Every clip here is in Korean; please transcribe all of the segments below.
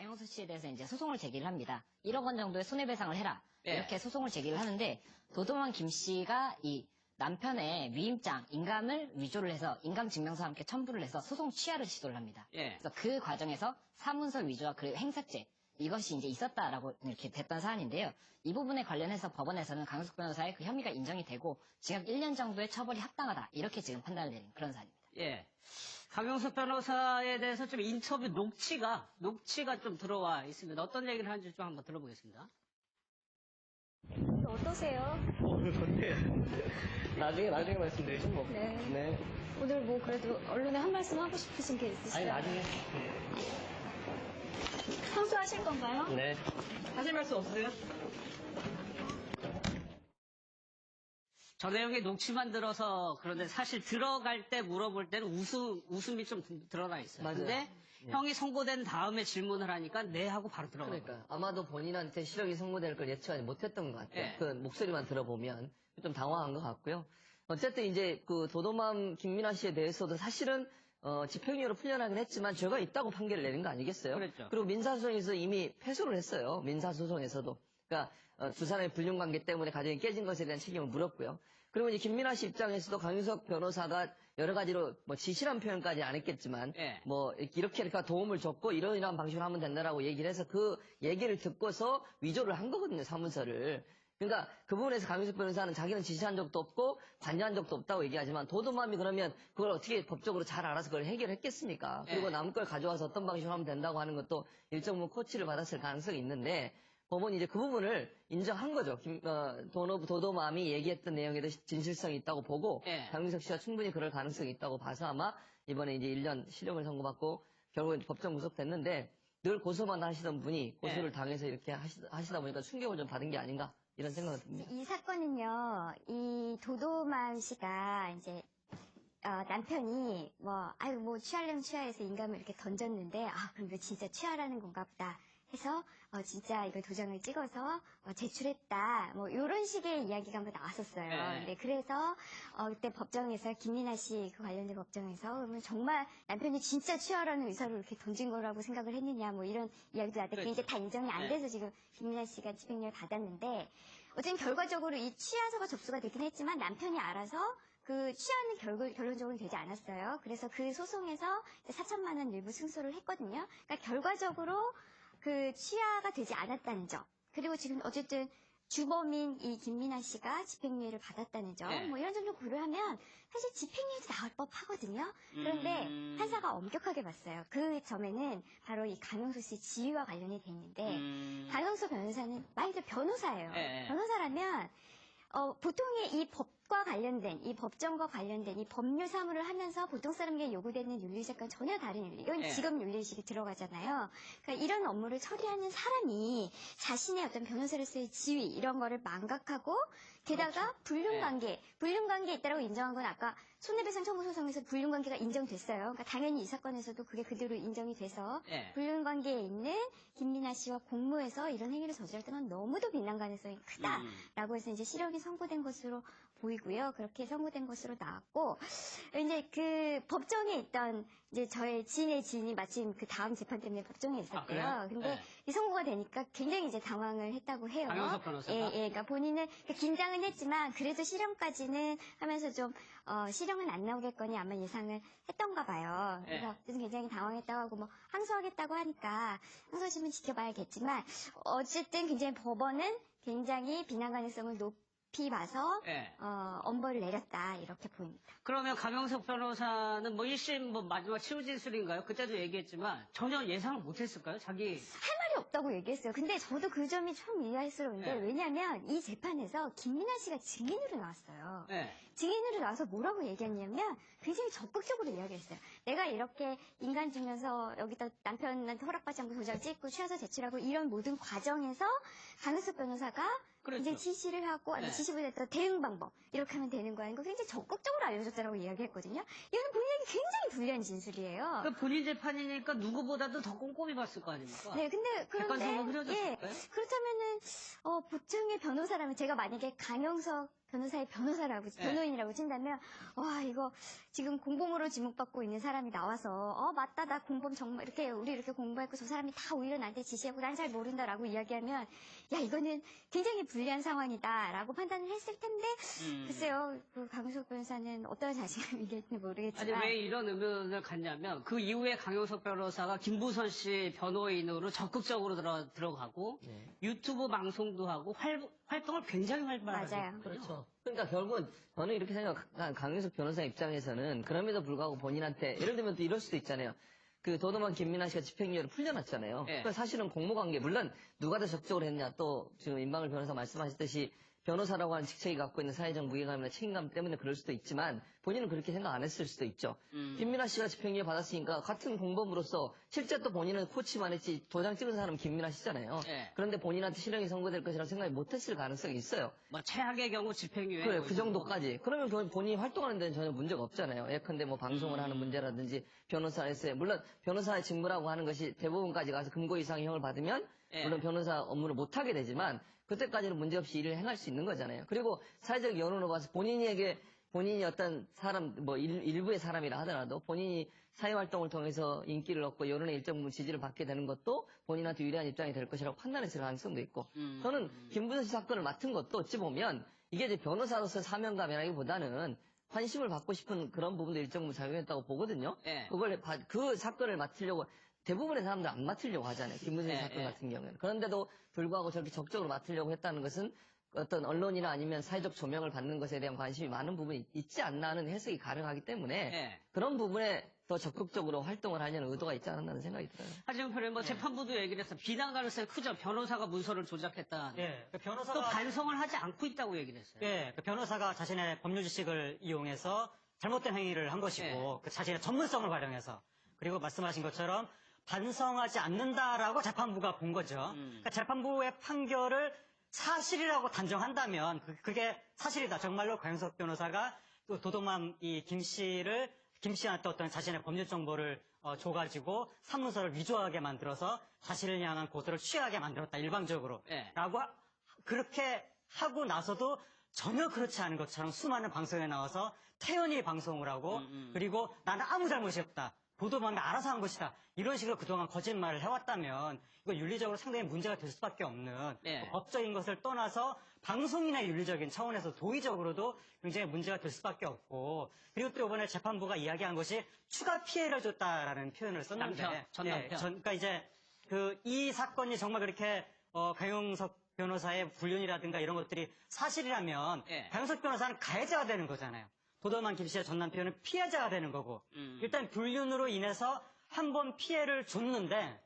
강용석 씨에 대해서 이제 소송을 제기를 합니다. 1억 원 정도의 손해배상을 해라. 예. 이렇게 소송을 제기를 하는데 도도만 김 씨가 이 남편의 위임장, 인감을 위조를 해서 인감증명서와 함께 첨부를 해서 소송 취하를 시도를 합니다. 예. 그래서 그 과정에서 사문서 위조와 그리고 행사죄 이것이 이제 있었다라고 이렇게 됐던 사안인데요. 이 부분에 관련해서 법원에서는 강용석 변호사의 그 혐의가 인정이 되고 징역 1년 정도의 처벌이 합당하다. 이렇게 지금 판단을 내린 그런 사안입니다. 예. 강용석 변호사에 대해서 좀 인터뷰 녹취가 좀 들어와 있습니다. 어떤 얘기를 하는지 좀 한번 들어보겠습니다. 어떠세요? 오늘 좋네요. 나중에 말씀드리죠, 뭐. 네. 네. 오늘 뭐 그래도 언론에 한 말씀 하고 싶으신 게 아니, 있으시죠? 나중에. 상수하실 건가요? 네. 하실 말씀 없으세요? 저 내용의 녹취만 들어서 그런데 사실 들어갈 때 물어볼 때는 웃음이 좀 드러나 있어요. 맞아요. 근데 네. 형이 선고된 다음에 질문을 하니까 네 하고 바로 들어가요. 그러니까. 아마도 본인한테 실형이 선고될 걸 예측하지 못했던 것 같아요. 예. 그 목소리만 들어보면 좀 당황한 것 같고요. 어쨌든 이제 그 도도맘 김민아 씨에 대해서도 사실은 집행유예로 풀려나긴 했지만 죄가 있다고 판결을 내린 거 아니겠어요? 그랬죠. 그리고 민사소송에서 이미 패소를 했어요. 민사소송에서도. 그러니까 두 사람의 불륜관계 때문에 가정이 깨진 것에 대한 책임을 물었고요. 그리고 이제 김민아 씨 입장에서도 강용석 변호사가 여러 가지로 뭐 지시란 표현까지 안 했겠지만 예. 뭐 이렇게 도움을 줬고 이런 방식으로 하면 된다라고 얘기를 해서 그 얘기를 듣고서 위조를 한 거거든요, 사문서를. 그러니까 그 부분에서 강용석 변호사는 자기는 지시한 적도 없고 관여한 적도 없다고 얘기하지만 도도맘이 그러면 그걸 어떻게 법적으로 잘 알아서 그걸 해결했겠습니까? 그리고 예. 남 걸 가져와서 어떤 방식으로 하면 된다고 하는 것도 일정 부분 코치를 받았을 가능성이 있는데 법원이 이제 그 부분을 인정한 거죠. 도도맘이 얘기했던 내용에도 진실성이 있다고 보고 예. 강용석 씨가 충분히 그럴 가능성이 있다고 봐서 아마 이번에 이제 1년 실형을 선고받고 결국은 법정 구속됐는데 늘 고소만 하시던 분이 고소를 예. 당해서 이렇게 하시다 보니까 충격을 좀 받은 게 아닌가 이런 생각이 듭니다. 이 사건은요, 이 도도맘 씨가 이제 남편이 뭐 취하려면 취하해서 인감을 이렇게 던졌는데 그럼 이거 진짜 취하라는 건가 보다 해서 진짜 이거 도장을 찍어서 제출했다 뭐 이런 식의 이야기가 한번 나왔었어요. 네. 근데 그래서 그때 법정에서 김민아 씨 그 관련된 법정에서 그러면 정말 남편이 진짜 취하라는 의사로 이렇게 던진 거라고 생각을 했느냐 뭐 이런 이야기도 나왔는데 그게 이제 다 인정이 안 돼서 지금 김민아 씨가 집행유예를 받았는데 어쨌든 결과적으로 이 취하서가 접수가 되긴 했지만 남편이 알아서 그 취하는 결론적으로 되지 않았어요. 그래서 그 소송에서 4천만 원 일부 승소를 했거든요. 그러니까 결과적으로 그 취하가 되지 않았다는 점. 그리고 지금 어쨌든 주범인 이 김민아 씨가 집행유예를 받았다는 점. 네. 뭐 이런 점을 고려하면 사실 집행유예도 나올 법하거든요. 그런데 판사가 엄격하게 봤어요. 그 점에는 바로 이 강용석 씨 지위와 관련이 돼 있는데 강용석 변호사는 말 그대로 변호사예요. 네. 변호사라면 보통의 이 법과 관련된, 이 법정과 관련된 이 법률 사무를 하면서 보통 사람에게 요구되는 윤리의식과는 전혀 다른 윤리. 이건 네. 직업 윤리의식이 들어가잖아요. 그러니까 이런 업무를 처리하는 사람이 자신의 어떤 변호사로서의 지위, 이런 거를 망각하고, 게다가 불륜관계에 있다라고 인정한 건 아까 손해배상 청구 소송에서 불륜관계가 인정됐어요. 그러니까 당연히 이 사건에서도 그게 그대로 인정이 돼서 네. 불륜관계에 있는 김민아 씨와 공모해서 이런 행위를 저질렀던 건 너무도 비난 가능성이 크다라고 해서 이제 실형이 선고된 것으로 보이고요. 그렇게 선고된 것으로 나왔고 이제 그 법정에 있던 이제 저의 지인의 지인이 마침 그 다음 재판 때문에 법정에 있었대요. 그래요? 근데 네. 이 선고가 되니까 굉장히 이제 당황을 했다고 해요. 강용석 변호사가? 예, 그러니까 본인은 긴장은 했지만 그래도 실형까지는 하면서 좀 실형은 안 나오겠거니 아마 예상을 했던가 봐요. 그래서 굉장히 당황했다고 하고 뭐 항소하겠다고 하니까 항소심은 지켜봐야겠지만 어쨌든 굉장히 법원은 굉장히 비난 가능성을 높이 봐서 예. 엄벌을 내렸다 이렇게 보입니다. 그러면 강용석 변호사는 뭐 1심 뭐 마지막 치우진술인가요? 그때도 얘기했지만 전혀 예상을 못했을까요? 자기 할 말이 없다고 얘기했어요. 근데 저도 그 점이 좀 이해스러운데 네. 왜냐하면 이 재판에서 김민아 씨가 증인으로 나왔어요. 예. 증인으로 나와서 뭐라고 얘기했냐면 굉장히 적극적으로 이야기했어요. 내가 이렇게 인간증명서 여기다 남편한테 허락받지 않고 도장 찍고 취하서 제출하고 이런 모든 과정에서 강은숙 변호사가 그렇죠. 이제 지시를 하고 아니 네. 지시보다 대응 방법 이렇게 하면 되는 거야. 이거 굉장히 적극적으로 알려줬다라고 이야기했거든요. 이건 본인에게 굉장히 불리한 진술이에요. 그 본인 재판이니까 누구보다도 더 꼼꼼히 봤을 거 아닙니까? 네, 근데 객관성은 그런데 흐려졌을까요? 그렇다면은 보통의 변호사라면 제가 만약에 강용석 변호사의 변호사라고, 네. 변호인이라고 친다면, 와, 이거 지금 공범으로 지목받고 있는 사람이 나와서, 맞다, 나 공범 정말, 이렇게, 우리 이렇게 공부했고, 저 사람이 다 오히려 나한테 지시하고, 난 잘 모른다라고 이야기하면, 야, 이거는 굉장히 불리한 상황이다라고 판단을 했을 텐데, 글쎄요, 그 강효석 변호사는 어떤 자신감이길지 아니, 모르겠지만. 왜 이런 의문을 갖냐면, 그 이후에 강효석 변호사가 김부선 씨 변호인으로 적극적으로 들어가고, 네. 유튜브 방송도 하고, 활동을 굉장히 활발하게 맞아요. 했거든요. 그렇죠. 그러니까 결국은 저는 이렇게 생각한 강윤석 변호사 입장에서는 그럼에도 불구하고 본인한테 예를 들면 또 이럴 수도 있잖아요. 그 도도만 김민아 씨가 집행유예를 풀려났잖아요. 예. 그러니까 사실은 공모관계 물론 누가 더 적극적으로 했냐 또 지금 임방울 변호사 말씀하셨듯이 변호사라고 하는 직책이 갖고 있는 사회적 무게감이나 책임감 때문에 그럴 수도 있지만 본인은 그렇게 생각 안 했을 수도 있죠. 김민아 씨가 집행유예 받았으니까 같은 공범으로서 실제 또 본인은 코치만 했지 도장 찍은 사람은 김민아 씨잖아요. 예. 그런데 본인한테 실형이 선고될 것이라고 생각이 못했을 가능성이 있어요. 뭐, 최악의 경우 집행유예. 그래, 뭐 그 정도까지. 그러면 본인이 활동하는 데는 전혀 문제가 없잖아요. 예컨대 뭐 방송을 하는 문제라든지 변호사에서의, 물론 변호사의 직무라고 하는 것이 대부분까지 가서 금고 이상의 형을 받으면 예. 물론 변호사 업무를 못하게 되지만 그때까지는 문제없이 일을 행할 수 있는 거잖아요. 그리고 사회적 여론으로 봐서 본인이 어떤 사람, 뭐 일부의 사람이라 하더라도 본인이 사회활동을 통해서 인기를 얻고 여론의 일정 부분 지지를 받게 되는 것도 본인한테 유리한 입장이 될 것이라고 판단했을 가능성도 있고 저는 김부선 씨 사건을 맡은 것도 어찌 보면 이게 이제 변호사로서 사명감이라기보다는 관심을 받고 싶은 그런 부분도 일정 부분 작용했다고 보거든요. 예. 그 사건을 맡으려고 대부분의 사람들 안 맡으려고 하잖아요. 김문수 예, 사건 예. 같은 경우에는. 그런데도 불구하고 저렇게 적극적으로 맡으려고 했다는 것은 어떤 언론이나 아니면 사회적 조명을 받는 것에 대한 관심이 많은 부분이 있지 않나 하는 해석이 가능하기 때문에 예. 그런 부분에 더 적극적으로 활동을 하려는 의도가 있지 않았나 하는 생각이 들어요. 하지만 그래 뭐 재판부도 얘기를 해서 비난 가능성이 크죠. 변호사가 문서를 조작했다. 예, 그 또 변호사가 반성을 하지 않고 있다고 얘기를 했어요. 예, 그 변호사가 자신의 법률 지식을 이용해서 잘못된 행위를 한 것이고 예. 그 자신의 전문성을 활용해서 그리고 말씀하신 것처럼 반성하지 않는다라고 재판부가 본 거죠. 그러니까 재판부의 판결을 사실이라고 단정한다면 그게 사실이다. 정말로 강용석 변호사가 또 도도맘 이 김 씨한테 어떤 자신의 법률 정보를 줘가지고 산문서를 위조하게 만들어서 자신을 향한 고소를 취하게 만들었다. 일방적으로. 예. 라고 그렇게 하고 나서도 전혀 그렇지 않은 것처럼 수많은 방송에 나와서 태연히 방송을 하고 그리고 나는 아무 잘못이 없다. 도도맘이 알아서 한 것이다. 이런 식으로 그동안 거짓말을 해왔다면 이거 윤리적으로 상당히 문제가 될 수밖에 없는 예. 법적인 것을 떠나서 방송이나 윤리적인 차원에서 도의적으로도 굉장히 문제가 될 수밖에 없고 그리고 또 이번에 재판부가 이야기한 것이 추가 피해를 줬다라는 표현을 썼는데 남편, 전 남편. 그러니까 이제 이 사건이 정말 그렇게 강용석 변호사의 불륜이라든가 이런 것들이 사실이라면 예. 강용석 변호사는 가해자가 되는 거잖아요. 도도만 김 씨의 전 남편은 피해자가 되는 거고 일단 불륜으로 인해서 한 번 피해를 줬는데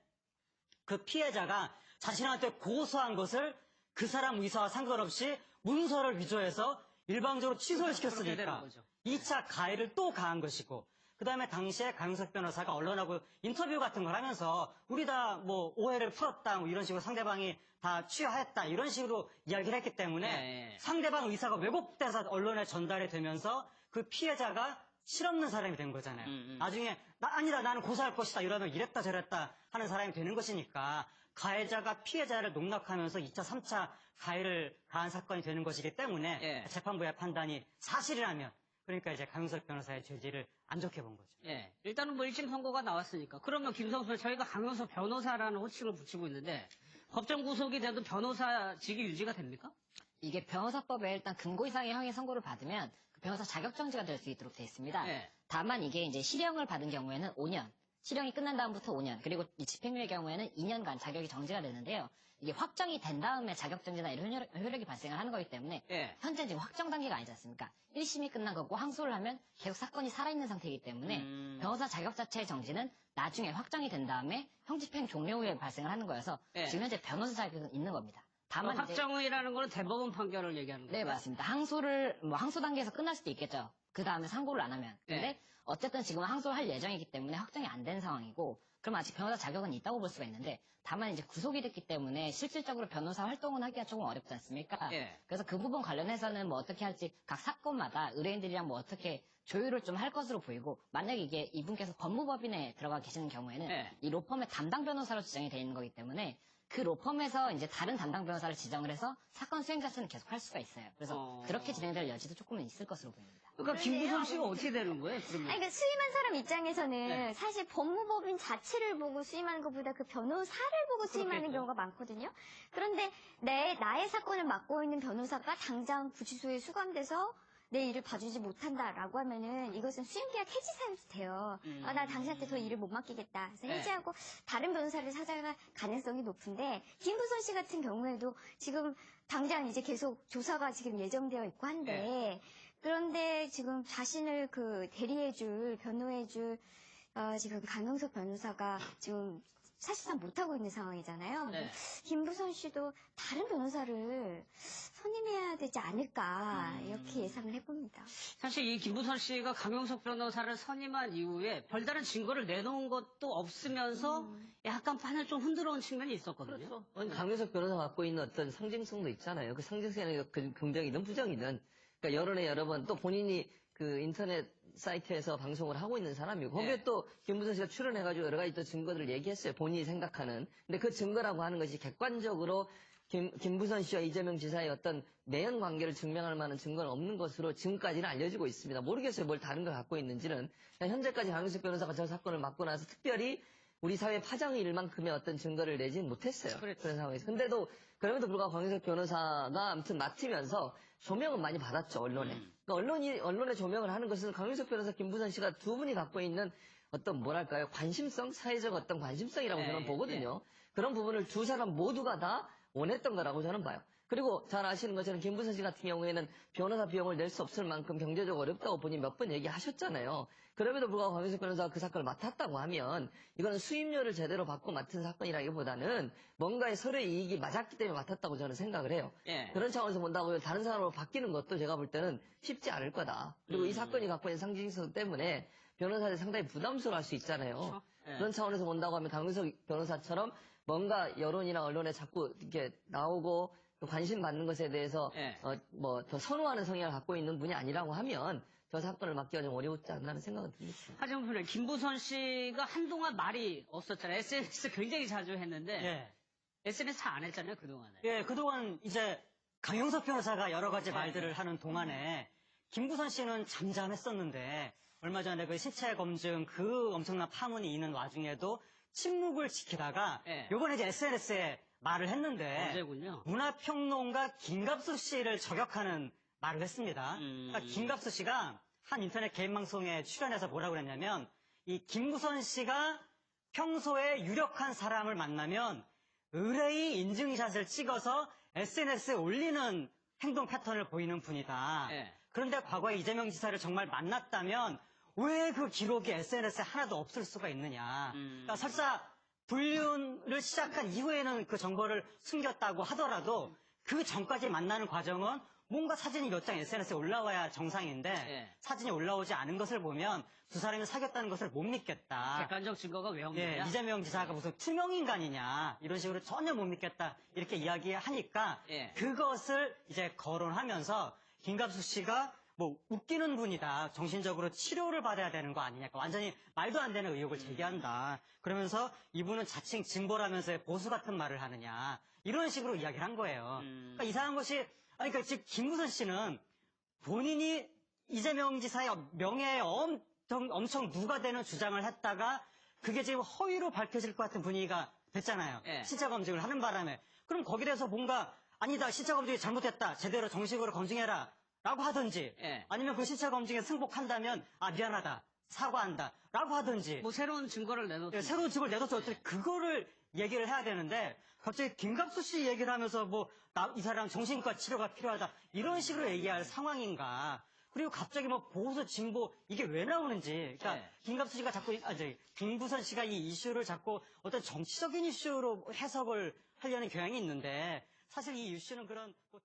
그 피해자가 자신한테 고소한 것을 그 사람 의사와 상관없이 문서를 위조해서 일방적으로 취소를 그렇게 되는 시켰으니까 거죠. 2차 가해를 또 가한 것이고 그 다음에 당시에 강용석 변호사가 언론하고 인터뷰 같은 걸 하면서 우리 다 뭐 오해를 풀었다 뭐 이런 식으로 상대방이 다 취하했다 이런 식으로 이야기를 했기 때문에 예, 예. 상대방 의사가 왜곡돼서 언론에 전달이 되면서 그 피해자가 실없는 사람이 된 거잖아요. 나중에 아니다 나는 고소할 것이다 이러면 이랬다 저랬다 하는 사람이 되는 것이니까 가해자가 피해자를 농락하면서 2차 3차 가해를 가한 사건이 되는 것이기 때문에 예. 재판부의 판단이 사실이라면 그러니까 이제 강용석 변호사의 죄질을 안 좋게 본 거죠. 예. 일단은 뭐 1심 선고가 나왔으니까. 그러면 김성수 저희가 강효석 변호사라는 호칭을 붙이고 있는데 법정 구속이 돼도 변호사직이 유지가 됩니까? 이게 변호사법에 일단 금고 이상의 형의 선고를 받으면 그 변호사 자격 정지가 될 수 있도록 되어 있습니다. 네. 다만 이게 이제 실형을 받은 경우에는 5년, 실형이 끝난 다음부터 5년, 그리고 이 집행유예 경우에는 2년간 자격이 정지가 되는데요. 이게 확정이 된 다음에 자격 정지나 이런 효력이 발생을 하는 거기 때문에 예. 현재 지금 확정 단계가 아니지 않습니까? 1심이 끝난 거고 항소를 하면 계속 사건이 살아있는 상태이기 때문에 변호사 자격 자체의 정지는 나중에 확정이 된 다음에 형집행 종료 후에 발생을 하는 거여서 예. 지금 현재 변호사 자격은 있는 겁니다. 다만 이제 확정이라는 거는 대법원 판결을 얘기하는 거예요. 네, 맞습니다. 항소 단계에서 끝날 수도 있겠죠. 그 다음에 상고를 안 하면. 근데 네. 어쨌든 지금은 항소를 할 예정이기 때문에 확정이 안 된 상황이고, 그럼 아직 변호사 자격은 있다고 볼 수가 있는데, 다만 이제 구속이 됐기 때문에 실질적으로 변호사 활동은 하기가 조금 어렵지 않습니까? 예. 그래서 그 부분 관련해서는 뭐 어떻게 할지 각 사건마다 의뢰인들이랑 뭐 어떻게 조율을 좀 할 것으로 보이고, 만약에 이게 이분께서 법무법인에 들어가 계시는 경우에는 네. 이 로펌의 담당 변호사로 지정이 되어 있는 거기 때문에 그 로펌에서 이제 다른 담당 변호사를 지정을 해서 사건 수행 자체는 계속 할 수가 있어요. 그래서 그렇게 진행될 여지도 조금은 있을 것으로 보입니다. 그러니까 김부선 씨가 어떻게 되는 거예요? 그러면? 아니, 그러니까 수임한 사람 입장에서는 네. 사실 법무법인 자체를 보고 수임하는 것보다 그 변호사를 보고 수임하는 그렇겠죠. 경우가 많거든요. 그런데 나의 사건을 맡고 있는 변호사가 당장 구치소에 수감돼서 내 일을 봐주지 못한다라고 하면은 이것은 수임계약 해지 사유도 돼요. 나 당신한테 더 일을 못 맡기겠다. 그래서 네. 해지하고 다른 변호사를 찾아갈 가능성이 높은데 김부선 씨 같은 경우에도 지금 당장 이제 계속 조사가 지금 예정되어 있고 한데 그런데 지금 자신을 그 대리해줄 변호해줄 지금 강영석 변호사가 지금 사실상 못하고 있는 상황이잖아요. 네. 김부선 씨도 다른 변호사를 선임해야 되지 않을까 이렇게 예상을 해봅니다. 사실 이 김부선 씨가 강용석 변호사를 선임한 이후에 별다른 증거를 내놓은 것도 없으면서 약간 판을 좀 흔들어 온 측면이 있었거든요. 그렇죠. 강효석 변호사가 갖고 있는 어떤 상징성도 있잖아요. 그 상징성이 긍정이든 부정이든. 그러니까 여론에 여러 번 또 본인이 그 인터넷 사이트에서 방송을 하고 있는 사람이고 거기에 네. 또 김부선 씨가 출연해가지고 여러 가지 또 증거들을 얘기했어요. 본인이 생각하는. 근데 그 증거라고 하는 것이 객관적으로 김부선 씨와 이재명 지사의 어떤 매연 관계를 증명할 만한 증거는 없는 것으로 지금까지는 알려지고 있습니다. 모르겠어요. 뭘 다른 걸 갖고 있는지는. 그냥 현재까지 강효석 변호사가 저 사건을 맡고 나서 특별히 우리 사회 파장이 일 만큼의 어떤 증거를 내지는 못했어요. 그렇죠. 그런 상황에서. 근데도 그럼에도 불구하고 강효석 변호사가 아무튼 맡으면서 조명은 많이 받았죠, 언론에. 그러니까 언론에 조명을 하는 것은 강효석 변호사, 김부선 씨가 두 분이 갖고 있는 어떤 뭐랄까요, 관심성, 사회적 어떤 관심성이라고 저는 보거든요. 그런 부분을 두 사람 모두가 다 원했던 거라고 저는 봐요. 그리고 잘 아시는 것처럼 김부선 씨 같은 경우에는 변호사 비용을 낼 수 없을 만큼 경제적으로 어렵다고 본인이 몇 번 얘기하셨잖아요. 그럼에도 불구하고 강효석 변호사가 그 사건을 맡았다고 하면 이거는 수임료를 제대로 받고 맡은 사건이라기보다는 뭔가의 서로의 이익이 맞았기 때문에 맡았다고 저는 생각을 해요. 예. 그런 차원에서 본다고 다른 사람으로 바뀌는 것도 제가 볼 때는 쉽지 않을 거다. 그리고 이 사건이 갖고 있는 상징성 때문에 변호사들이 상당히 부담스러워할 수 있잖아요. 그렇죠. 예. 그런 차원에서 본다고 하면 강효석 변호사처럼 뭔가 여론이나 언론에 자꾸 이렇게 나오고 관심 받는 것에 대해서 예. 뭐 더 선호하는 성향을 갖고 있는 분이 아니라고 하면 저 사건을 맡기가 좀 어려웠지 않나는 생각은 듭니다. 하지만 선생님, 김부선 씨가 한동안 말이 없었잖아요. SNS 굉장히 자주 했는데 예. SNS 잘 안 했잖아요, 그동안에. 예, 그동안 이제 강용석 변호사가 여러 가지 말들을 하는 동안에 김부선 씨는 잠잠했었는데 얼마 전에 그 시체 검증 그 엄청난 파문이 있는 와중에도 침묵을 지키다가 예. 요번에 이제 SNS에 말을 했는데 어제군요. 문화평론가 김갑수 씨를 저격하는 말을 했습니다. 그러니까 김갑수 씨가 한 인터넷 개인 방송에 출연해서 뭐라고 그랬냐면 이 김부선 씨가 평소에 유력한 사람을 만나면 의뢰의 인증샷을 찍어서 SNS에 올리는 행동 패턴을 보이는 분이다. 예. 그런데 과거에 이재명 지사를 정말 만났다면 왜 그 기록이 SNS에 하나도 없을 수가 있느냐. 그러니까 설사 불륜을 시작한 이후에는 그 정보를 숨겼다고 하더라도 그 전까지 만나는 과정은 뭔가 사진이 몇 장 SNS에 올라와야 정상인데 예. 사진이 올라오지 않은 것을 보면 두 사람이 사귀었다는 것을 못 믿겠다. 객관적 증거가 왜 없느냐. 예, 이재명 지사가 무슨 투명인간이냐 이런 식으로 전혀 못 믿겠다 이렇게 이야기하니까 예. 그것을 이제 거론하면서 김갑수 씨가 뭐 웃기는 분이다. 정신적으로 치료를 받아야 되는 거 아니냐. 완전히 말도 안 되는 의혹을 제기한다. 그러면서 이분은 자칭 진보라면서 보수 같은 말을 하느냐. 이런 식으로 이야기를 한 거예요. 그러니까 이상한 것이 아니 그러니까 지금 김부선 씨는 본인이 이재명 지사의 명예에 엄청 누가 되는 주장을 했다가 그게 지금 허위로 밝혀질 것 같은 분위기가 됐잖아요. 예. 신체 검증을 하는 바람에. 그럼 거기에 대해서 뭔가 아니다. 신체 검증이 잘못됐다. 제대로 정식으로 검증해라. 라고 하든지 예. 아니면 그 신체 검증에 승복한다면 아 미안하다. 사과한다. 라고 하든지 뭐 새로운 증거를 내놓든. 예, 새로운 증거를 내놓죠. 어떻게 그거를 얘기를 해야 되는데 갑자기 김갑수 씨 얘기를 하면서 뭐 이 사람 정신과 치료가 필요하다. 이런 식으로 얘기할 상황인가. 그리고 갑자기 뭐 보수 진보 이게 왜 나오는지. 그러니까 네. 김갑수 씨가 자꾸 김부선 씨가 이 이슈를 자꾸 어떤 정치적인 이슈로 해석을 하려는 경향이 있는데 사실 이 이슈는 그런 뭐